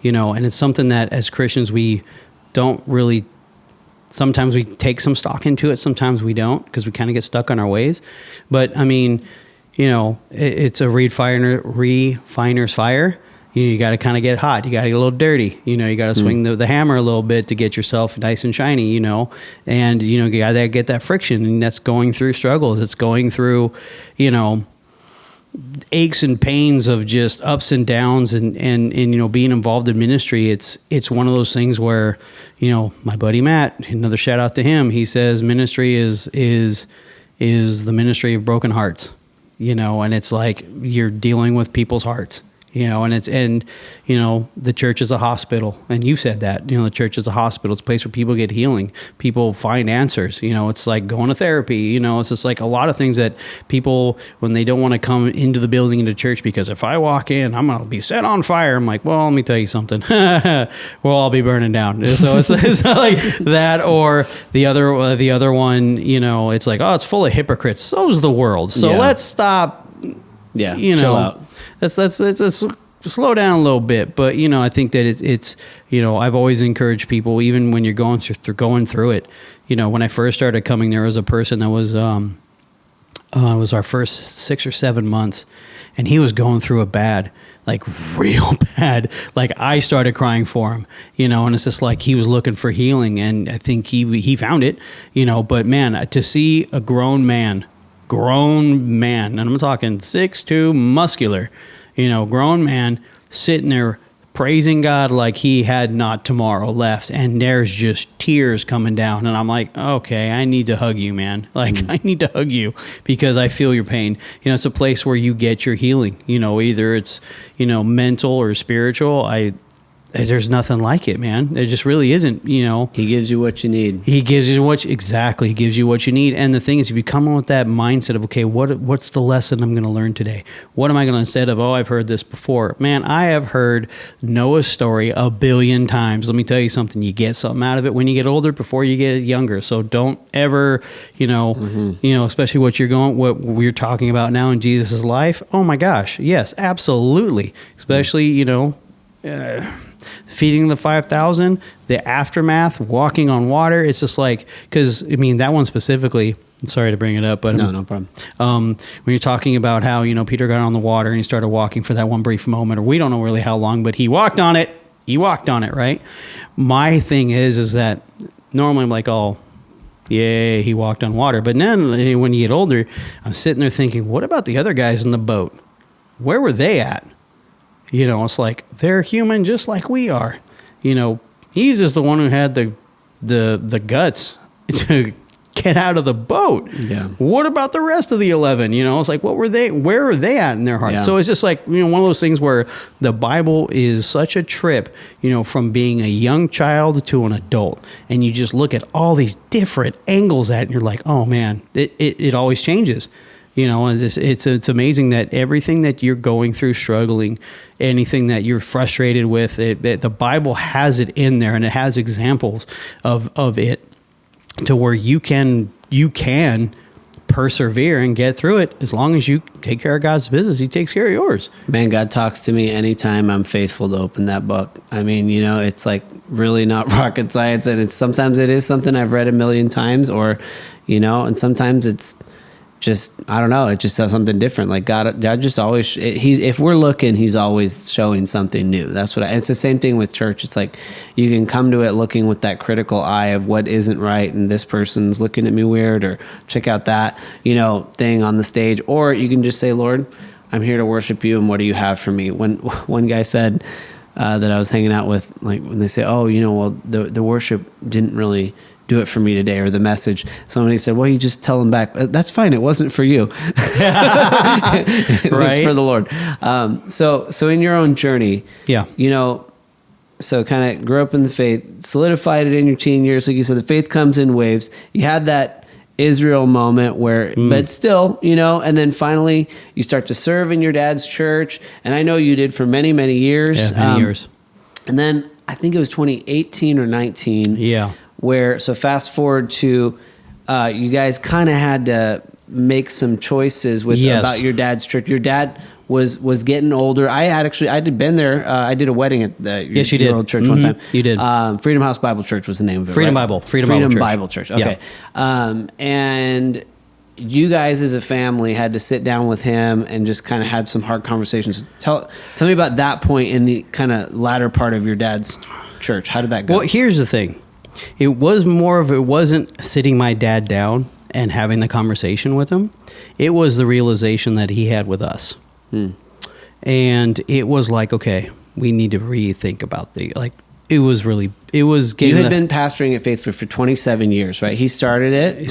and it's something that as Christians we don't really. Sometimes we take some stock into it, sometimes we don't, because we kind of get stuck on our ways. But I mean, it's a refiner's fire. You got to kind of get hot. You got to get a little dirty. You got to swing the hammer a little bit to get yourself nice and shiny, and, you got to get that friction, and that's going through struggles. It's going through, aches and pains of just ups and downs and being involved in ministry. It's one of those things where, my buddy Matt, another shout out to him, he says ministry is the ministry of broken hearts, and it's like you're dealing with people's hearts. The church is a hospital, and you said that, the church is a hospital. It's a place where people get healing. People find answers. It's like going to therapy. It's just like a lot of things that people, when they don't want to come into the building, into church, because if I walk in, I'm going to be set on fire. I'm like, well, let me tell you something. We'll all be burning down. So it's not like that, or the other one, it's like, oh, it's full of hypocrites. So's the world. So let's stop. Yeah. Chill out. Let's slow down a little bit, but I think that it's I've always encouraged people, even when you're going through it. When I first started coming, there was a person that was it was our first 6 or 7 months, and he was going through it bad, like real bad. Like I started crying for him, and it's just like he was looking for healing, and I think he found it, But man, to see a grown man, and I'm talking 6'2", muscular, grown man sitting there praising God like he had not tomorrow left, and there's just tears coming down, and I'm like, okay, I need to hug you, man. Like I need to hug you because I feel your pain. It's a place where you get your healing. Either it's mental or spiritual. There's nothing like it, man. There just really isn't, He gives you what you need. He gives you what you need. And the thing is, if you come in with that mindset of, okay, what's the lesson I'm going to learn today? What am I going to, instead of, oh, I've heard this before. Man, I have heard Noah's story 1 billion times. Let me tell you something. You get something out of it when you get older before you get younger. So don't ever, especially what we're talking about now in Jesus' life. Oh my gosh. Yes, absolutely. Especially, feeding the 5,000, the aftermath, walking on water. It's just like, because that one specifically, sorry to bring it up, but no problem. When you're talking about how, Peter got on the water and he started walking for that one brief moment, or we don't know really how long, but he walked on it, right? My thing is that normally I'm like, oh, Yay, he walked on water. But then when you get older, I'm sitting there thinking, what about the other guys in the boat? Where were they at? You know, it's like, they're human just like we are. You know, he's just the one who had the guts to get out of the boat. Yeah. What about the rest of the 11? You know, it's like, where are they at in their heart? Yeah. So it's just like, you know, one of those things where the Bible is such a trip, you know, from being a young child to an adult. And you just look at all these different angles at it and you're like, oh man, it always changes. You know, it's amazing that everything that you're going through, struggling, anything that you're frustrated with, the Bible has it in there, and it has examples of it to where you can persevere and get through it as long as you take care of God's business. He takes care of yours. Man, God talks to me anytime I'm faithful to open that book. I mean, you know, it's like really not rocket science, and sometimes it is something I've read a million times, or, you know, and sometimes it's just, I don't know, it just says something different. Like God just always, if we're looking, he's always showing something new. That's it's the same thing with church. It's like you can come to it looking with that critical eye of what isn't right, and this person's looking at me weird, or check out that, you know, thing on the stage. Or you can just say, Lord, I'm here to worship you, and what do you have for me? When one guy said that I was hanging out with, like when they say, oh, you know, well, the worship didn't really do it for me today, or the message. Somebody said, well, you just tell them back. That's fine. It wasn't for you. It was for the Lord. So in your own journey, you know, so kind of grew up in the faith, solidified it in your teen years. Like you said, the faith comes in waves. You had that Israel moment where, but still, you know, and then finally you start to serve in your dad's church. And I know you did for many, many years. Yeah, many years. And then I think it was 2018 or 19. Yeah. Where, so fast forward to, you guys kind of had to make some choices with about your dad's church. Your dad was getting older. I had been there. I did a wedding at your old church one time. You did. Freedom House Bible Church was the name of it. Freedom right? Bible. Freedom Bible Church. Okay. Yeah. And you guys as a family had to sit down with him and just kind of had some hard conversations. Tell me about that point in the kind of latter part of your dad's church. How did that go? Well, here's the thing. It wasn't sitting my dad down and having the conversation with him. It was the realization that he had with us. And it was like, okay, we need to rethink about it was getting. You had been pastoring at Faith for 27 years, right? He started it.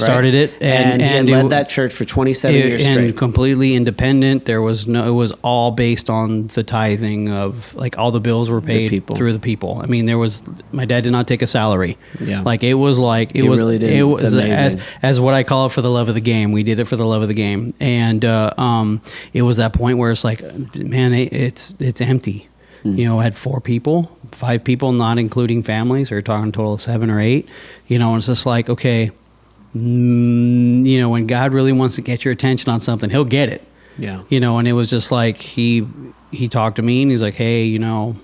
And he had led that church for 27 years straight. And completely independent. It was all based on the tithing of, like, all the bills were paid through the people. I mean, my dad did not take a salary. Yeah. Like, it was really did. It was amazing. as what I call it, for the love of the game. We did it for the love of the game. And it was that point where it's like, man, it's empty. You know, I had 5 people, not including families. We're talking a total of 7 or 8. You know, and it's just like, okay, you know, when God really wants to get your attention on something, he'll get it. Yeah. You know, and it was just like he talked to me and he's like, hey, you know,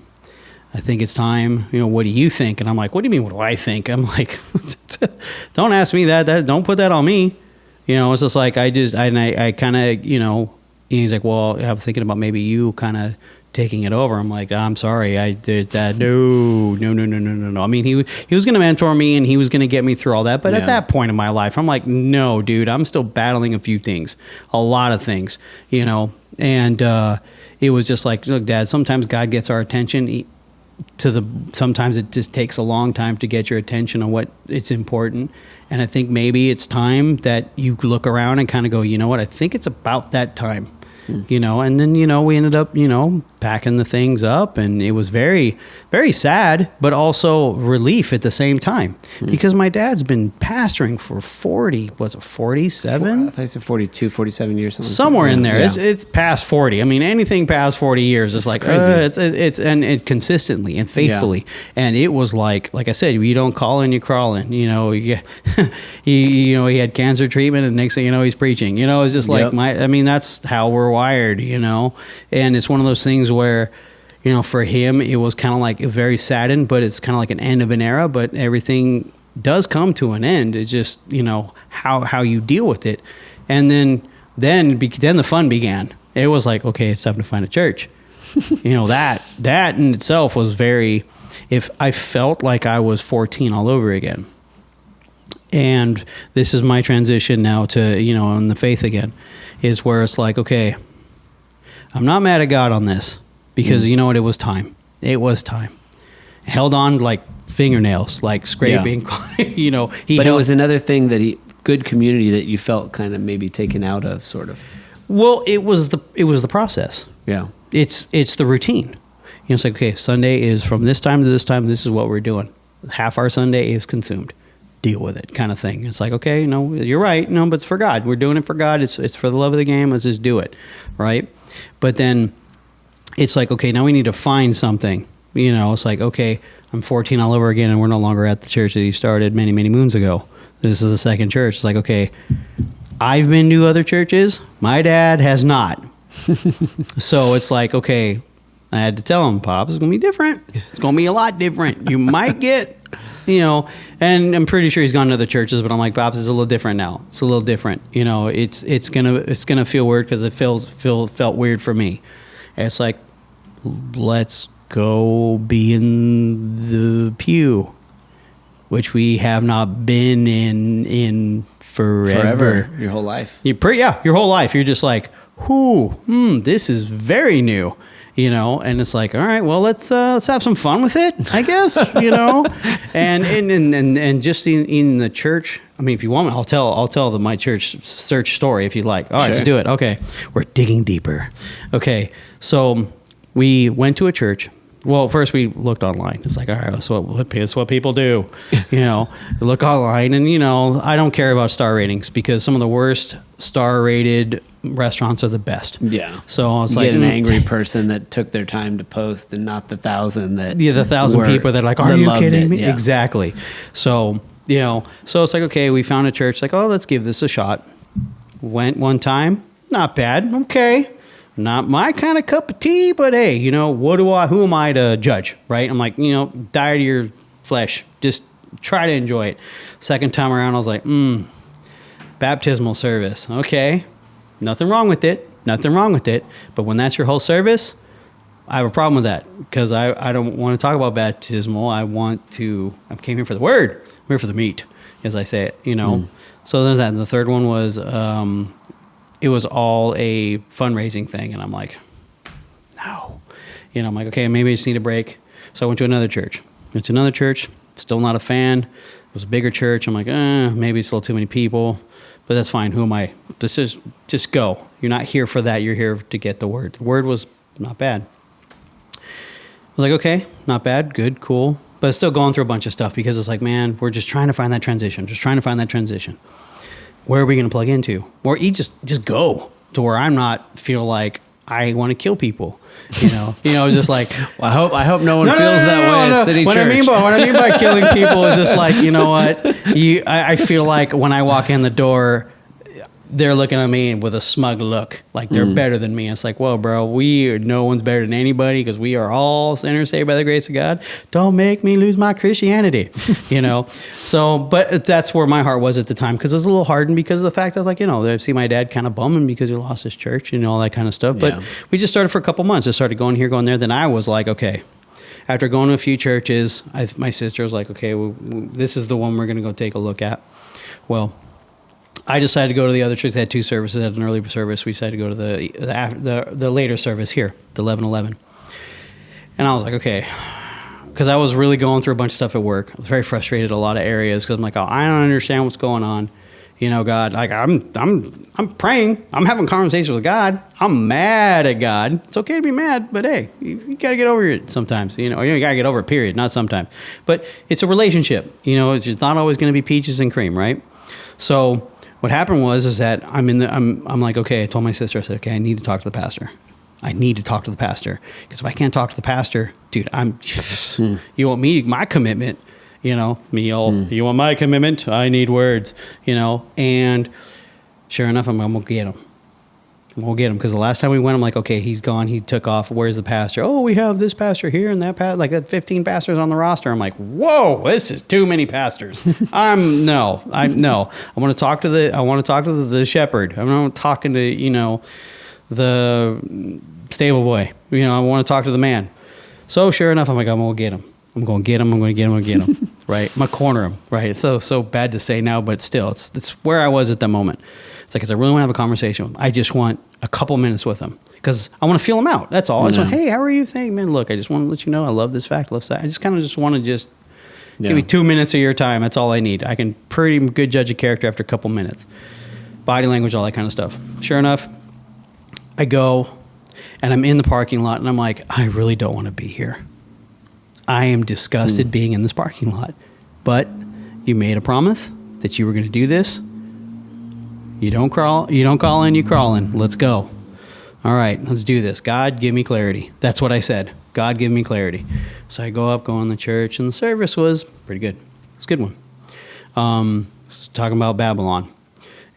I think it's time. You know, what do you think? And I'm like, what do you mean, what do I think? I'm like, don't ask me that. Don't put that on me. You know, it's just like, I kind of, you know, he's like, well, I'm thinking about maybe you kind of taking it over. I'm like, I'm sorry, I did that. No. I mean, he was going to mentor me and he was going to get me through all that. But at that point in my life, I'm like, no, dude, I'm still battling a lot of things, you know. And it was just like, look, Dad, sometimes God gets our attention. Sometimes it just takes a long time to get your attention on what it's important. And I think maybe it's time that you look around and kind of go, you know what, I think it's about that time. You know, and then, you know, we ended up, you know, packing the things up, and it was very, very sad, but also relief at the same time, because my dad's been pastoring for 47? I think it's 42, 47 years. Somewhere in there. Yeah. It's past 40. I mean, anything past 40 years, it's like, crazy. It's consistently and faithfully. Yeah. And it was like I said, you don't call in, you crawl in, you know, you know, he had cancer treatment, and next thing you know, he's preaching, you know, it's just like that's how we're wired, you know. And it's one of those things where, you know, for him it was kind of like very saddened, but it's kind of like an end of an era, but everything does come to an end. It's just, you know, how you deal with it. And then the fun began. It was like, okay, it's time to find a church. You know, that in itself was very, if I felt like I was 14 all over again. And this is my transition now to, in the faith again, is where it's like, okay, I'm not mad at God on this because you know what? It was time. It was time. Held on like fingernails, like scraping, But it was another thing that good community that you felt kind of maybe taken out of, sort of. Well, it was the process. Yeah. It's the routine. It's like, okay, Sunday is from this time to this time. This is what we're doing. Half our Sunday is consumed. Deal with it, kind of thing. It's like, okay, no, you're right. No, but it's for God. We're doing it for God. It's for the love of the game. Let's just do it, right? But then it's like, okay, now we need to find something. It's like, okay, I'm 14 all over again, and we're no longer at the church that he started many, many moons ago. This is the second church. It's like, okay, I've been to other churches. My dad has not. So it's like, okay, I had to tell him, Pop, it's going to be different. It's going to be a lot different. You might get, and I'm pretty sure he's gone to other churches, but I'm like, Pops, it's a little different now. It's a little different. It's gonna feel weird because it felt weird for me. And it's like, let's go be in the pew, which we have not been in forever. Your whole life. Your whole life. You're just like, this is very new. And it's like, all right, well, let's have some fun with it, I guess, and just in the church. I mean, if you want, I'll tell my church search story if you like. All right, Let's do it. Okay. We're digging deeper. Okay. So we went to a church. Well, first we looked online. It's like, all right, that's what people do. Look online, and I don't care about star ratings because some of the worst star rated restaurants are the best. Yeah. So I was you like, get an angry person that took their time to post, and not the 1,000 that the 1,000 people that are like, are you kidding me? Yeah. Exactly. So so it's like, okay, we found a church. Like, oh, let's give this a shot. Went one time, not bad. Okay. Not my kind of cup of tea, but hey, who am I to judge, right? I'm like, die to your flesh. Just try to enjoy it. Second time around, I was like, baptismal service. Okay. Nothing wrong with it. But when that's your whole service, I have a problem with that because I don't want to talk about baptismal. I came here for the word. I'm here for the meat, as I say it, So there's that. And the third one was, it was all a fundraising thing. And I'm like, no. I'm like, okay, maybe I just need a break. So I went to another church. Still not a fan. It was a bigger church. I'm like, maybe it's a little too many people. But that's fine. Who am I? Just go. You're not here for that. You're here to get the word. The word was not bad. I was like, okay, not bad. Good, cool. But it's still going through a bunch of stuff because it's like, man, we're just trying to find that transition. Where are we going to plug into? Or just go to where I'm not feel like I want to kill people. It's just like, well, I hope no one feels that way at City Church. What I mean by killing people is just like, I feel like when I walk in the door, they're looking at me with a smug look, like they're better than me. It's like, whoa, bro, no one's better than anybody because we are all sinners saved by the grace of God. Don't make me lose my Christianity, So, but that's where my heart was at the time because it was a little hardened because of the fact that I was like, I see my dad kind of bumming because he lost his church and all that kind of stuff. But we just started for a couple months. Just started going here, going there. Then I was like, okay. After going to a few churches, my sister was like, okay, this is the one we're going to go take a look at. Well, I decided to go to the other church. They had two services. They had an early service. We decided to go to the later service here, the 11:11. And I was like, okay, because I was really going through a bunch of stuff at work. I was very frustrated in a lot of areas because I'm like, I don't understand what's going on. God, like I'm praying. I'm having conversations with God. I'm mad at God. It's okay to be mad, but hey, you got to get over it sometimes. You got to get over it, period, not sometimes. But it's a relationship. It's not always going to be peaches and cream, right? So what happened was that I'm like, okay, I told my sister, I said, okay, I need to talk to the pastor. Because if I can't talk to the pastor, dude, you want my commitment, you want my commitment? I need words, and sure enough, I'm going to get him. Because the last time we went, I'm like, okay, he's gone. He took off. Where's the pastor? Oh, we have this pastor here and that pastor. Like that 15 pastors on the roster. I'm like, whoa, this is too many pastors. I want to talk to the shepherd. I'm not talking to, the stable boy. I want to talk to the man. So sure enough, I'm like, I'm going to get him. right? I'm gonna corner him, right? It's so bad to say now, but still, it's where I was at that moment. It's like, 'cause I really want to have a conversation with him. I just want a couple minutes with him because I want to feel him out. That's all. I just want, hey, how are you? Think, man, look, I just want to let you know I love this fact, love that. I just kind of just want to just give me 2 minutes of your time. That's all I need. I can pretty good judge a character after a couple minutes. Body language, all that kind of stuff. Sure enough, I go and I'm in the parking lot and I'm like, I really don't want to be here. I am disgusted being in this parking lot. But you made a promise that you were going to do this. You don't call in, you crawl in. Let's go. All right, let's do this. God, give me clarity. That's what I said. God, give me clarity. So I go in the church, and the service was pretty good. It's a good one. Talking about Babylon,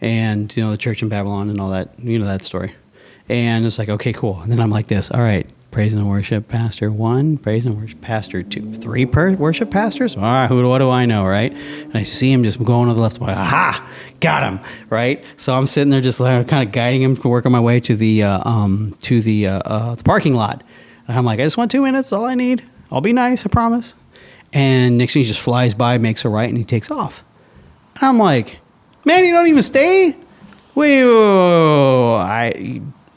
and the church in Babylon and all that. You know that story. And it's like, okay, cool. And then I'm like this. All right, praise and worship pastor 1, praise and worship pastor 2, 3 worship pastors. All right, what do I know, right? And I see him just going to the left. I'm like, aha, got him, right? So I'm sitting there just kind of guiding him to work on my way to the parking lot. And I'm like, I just want 2 minutes. All I need. I'll be nice, I promise. And next thing he just flies by, makes a right, and he takes off. And I'm like, man, you don't even stay?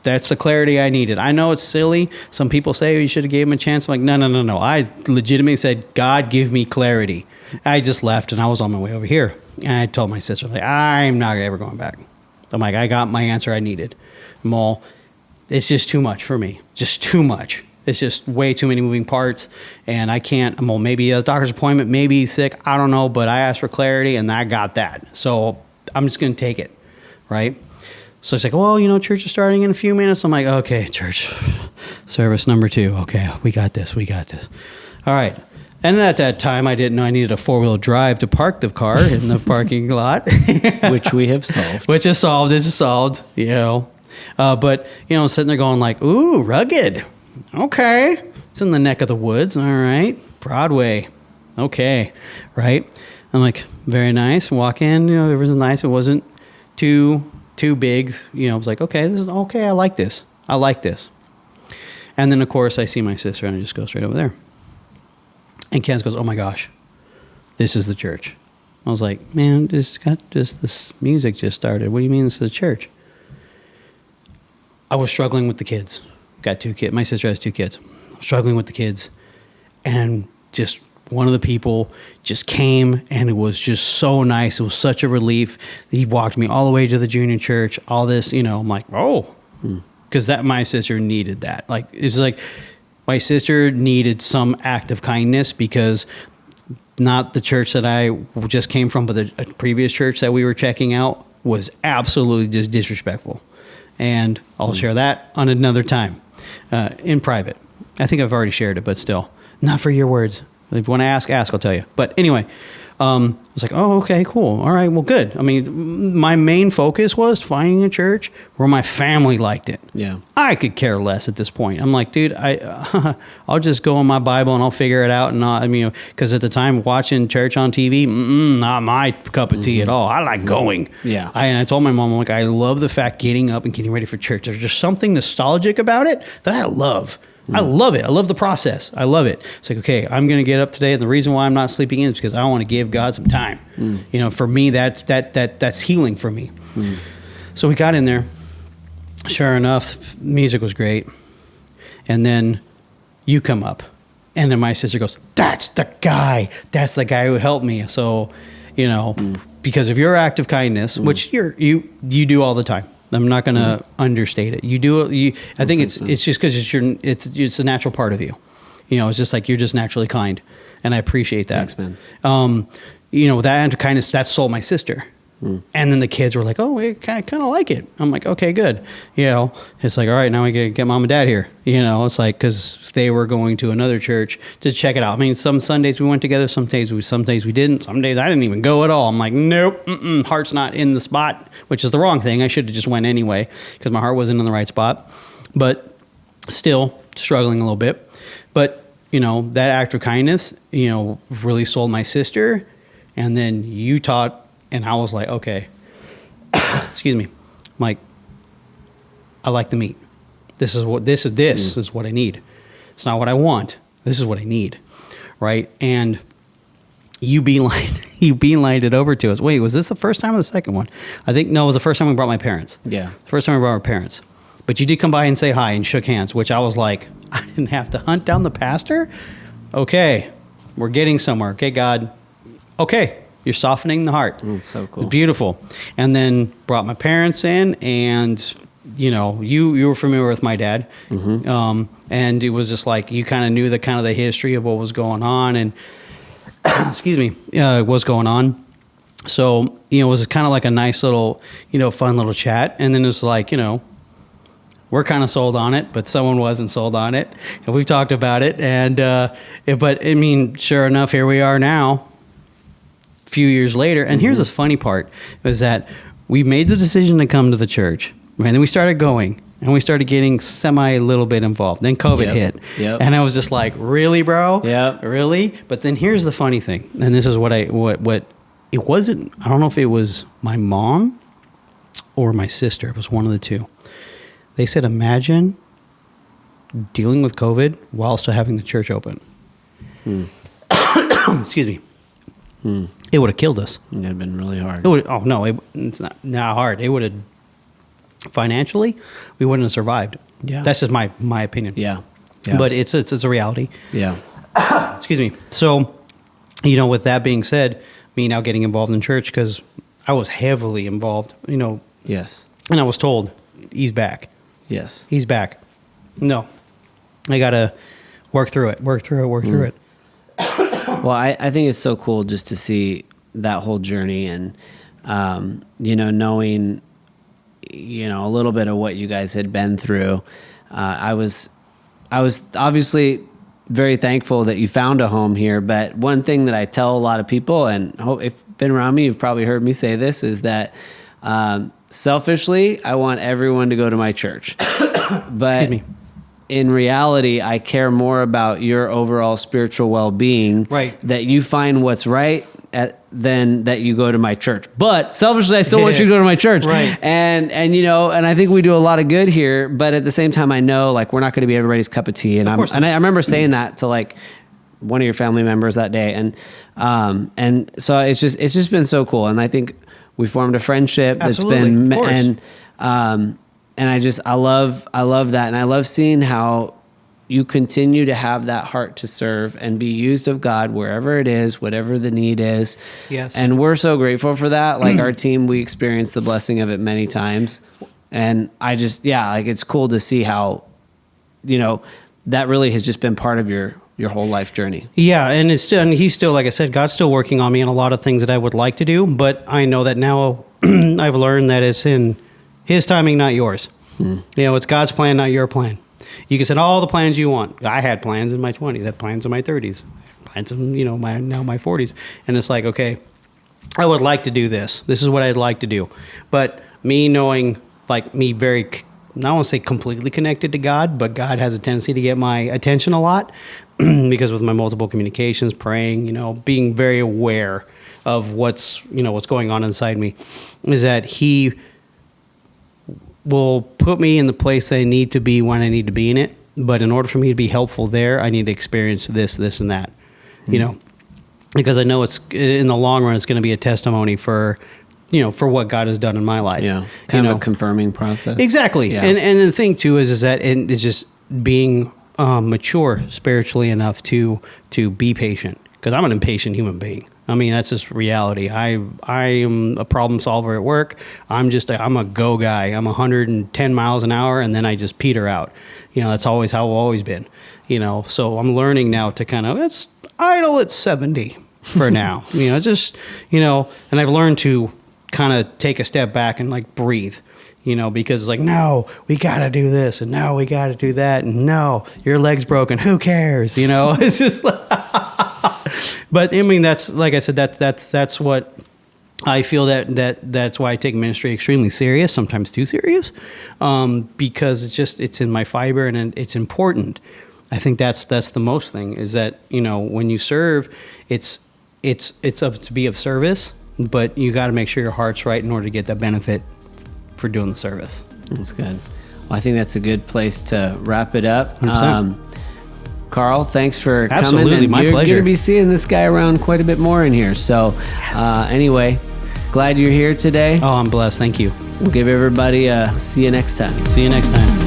That's the clarity I needed. I know it's silly. Some people say you should have gave him a chance. I'm like, no. I legitimately said, God, give me clarity. I just left, and I was on my way over here. And I told my sister, like, I'm not ever going back. I'm like, I got my answer I needed. Mole, it's just too much for me. Just too much. It's just way too many moving parts, and I can't. Well, maybe a doctor's appointment, maybe he's sick. I don't know, but I asked for clarity, and I got that. So I'm just going to take it, right? So it's like, well, church is starting in a few minutes. I'm like, okay, church, service number 2. Okay, we got this. All right. And at that time, I didn't know I needed a 4-wheel drive to park the car in the parking lot. Which we have solved. Which is solved. It's solved, But, sitting there going like, ooh, rugged. Okay. It's in the neck of the woods. All right. Broadway. Okay. Right. I'm like, very nice. Walk in, everything's nice. It wasn't too big. I was like, okay, this is okay. I like this. And then, of course, I see my sister, and I just go straight over there. And Ken goes, oh, my gosh, this is the church. I was like, man, this music just started. What do you mean this is a church? I was struggling with the kids. Got 2 kids. My sister has 2 kids. Struggling with the kids. And just one of the people just came, and it was just so nice. It was such a relief. He walked me all the way to the junior church, all this, I'm like, oh, because my sister needed that. Like, it's like my sister needed some act of kindness, because not the church that I just came from, but the previous church that we were checking out was absolutely just disrespectful. And I'll share that on another time, in private. I think I've already shared it, but still, not for your words. If you want to ask, I'll tell you. But anyway, I was like, oh, okay, cool. All right, well, good. I mean, my main focus was finding a church where my family liked it. Yeah. I could care less at this point. I'm like, dude, I'll just go on my Bible and I'll figure it out. And because at the time, watching church on TV, not my cup of tea at all. I like going. Yeah. And I told my mom, I'm like, I love the fact getting up and getting ready for church. There's just something nostalgic about it that I love. I love it. I love the process. I love it. It's like, okay, I'm going to get up today, and the reason why I'm not sleeping in is because I want to give God some time. For me, that's healing for me. So we got in there. Sure enough, music was great. And then you come up, and then my sister goes, "That's the guy. That's the guy who helped me." So, because of your act of kindness, which you do all the time. I'm not going to understate it. You do it. I think it's just because it's a natural part of you. It's just like you're just naturally kind, and I appreciate that. Thanks, man. That kind of that sold my sister, and then the kids were like, "Oh, we kind of like it." I'm like, "Okay, good." It's like, all right, now we gotta get mom and dad here. It's like because they were going to another church to check it out. I mean, some Sundays we went together, some days we didn't. Some days I didn't even go at all. I'm like, nope, heart's not in the spot, which is the wrong thing. I should have just went anyway because my heart wasn't in the right spot. But still struggling a little bit. But that act of kindness, really sold my sister, and then you taught. And I was like, okay, excuse me, Mike, I like the meat. This is what I need. It's not what I want. This is what I need, right? And you beelined it over to us. Wait, was this the first time or the second one? I think, no, it was the first time we brought my parents. Yeah. First time we brought our parents. But you did come by and say hi and shook hands, which I was like, I didn't have to hunt down the pastor? Okay, we're getting somewhere. Okay, God. Okay, you're softening the heart. That's so cool. Beautiful. And then brought my parents in, and you were familiar with my dad. Mm-hmm. And it was just like, you kind of knew the history of what was going on, and excuse me, what's going on. So, it was kind of like a nice little, fun little chat. And then it's like, we're kind of sold on it, but someone wasn't sold on it. And we've talked about it. And, but I mean, sure enough, here we are now, a few years later. And here's this funny part, is that we made the decision to come to the church. Right? And then we started going, and we started getting a little bit involved. Then COVID hit. Yep. And I was just like, really, bro? Yeah. Really? But then here's the funny thing. And this is what it wasn't, I don't know if it was my mom or my sister. It was one of the two. They said, imagine dealing with COVID while still having the church open. Excuse me. It would have killed us. It would have been really hard. It's not hard. It would have, financially, we wouldn't have survived. Yeah. That's just my opinion. Yeah. But it's a reality. Yeah. Excuse me. So, with that being said, me now getting involved in church, because I was heavily involved, Yes. And I was told, he's back. Yes. He's back. No. I got to work through it. Well, I think it's so cool just to see that whole journey, and, knowing, a little bit of what you guys had been through. I was obviously very thankful that you found a home here. But one thing that I tell a lot of people, and if you've been around me, you've probably heard me say this, is that selfishly, I want everyone to go to my church. But in reality, I care more about your overall spiritual well-being. Right. That you find what's right than that you go to my church. But selfishly, I still want you to go to my church. Right. And I think we do a lot of good here, but at the same time, I know we're not going to be everybody's cup of tea. And I remember saying that to one of your family members that day. And so it's just been so cool. And I think we formed a friendship that's been, and I love that. And I love seeing how you continue to have that heart to serve and be used of God wherever it is, whatever the need is. Yes. And we're so grateful for that. Our team, we experienced the blessing of it many times. And I just, it's cool to see how, that really has just been part of your whole life journey. Yeah. And he's still, like I said, God's still working on me on a lot of things that I would like to do, but I know that now I've learned that it's in his timing, not yours. It's God's plan, not your plan. You can set all the plans you want. I had plans in my 20s, had plans in my 30s, plans in, my 40s. And it's like, okay, I would like to do this. This is what I'd like to do. But me knowing, me very, I don't want to say completely connected to God, but God has a tendency to get my attention a lot because with my multiple communications, praying, being very aware of what's going on inside me, is that he will put me in the place I need to be when I need to be in it. But in order for me to be helpful there, I need to experience this, and that, because I know it's in the long run, it's going to be a testimony for what God has done in my life. Yeah. Kind of a confirming process. Exactly. Yeah. And the thing too is that it's just being mature spiritually enough to be patient, because I'm an impatient human being. I mean, that's just reality. I am a problem solver at work. I'm a go guy. I'm 110 miles an hour, and then I just peter out. That's always how I've always been. So I'm learning now to let's idle at 70 for now. And I've learned to kind of take a step back and breathe. Because no, we got to do this, and no, we got to do that, and no, your leg's broken. Who cares? It's just But I mean, that's, like I said, that's what I feel, that's why I take ministry extremely serious, sometimes too serious, because it's in my fiber, and it's important. I think that's the most thing, is that, when you serve, it's up to be of service, but you got to make sure your heart's right in order to get that benefit for doing the service. That's good. Well, I think that's a good place to wrap it up. Carl, thanks for Absolutely, coming. And my you're pleasure. going to be seeing this guy around quite a bit more in here. So, anyway, glad you're here today. Oh, I'm blessed. Thank you. We'll give everybody a see you next time. See you next time.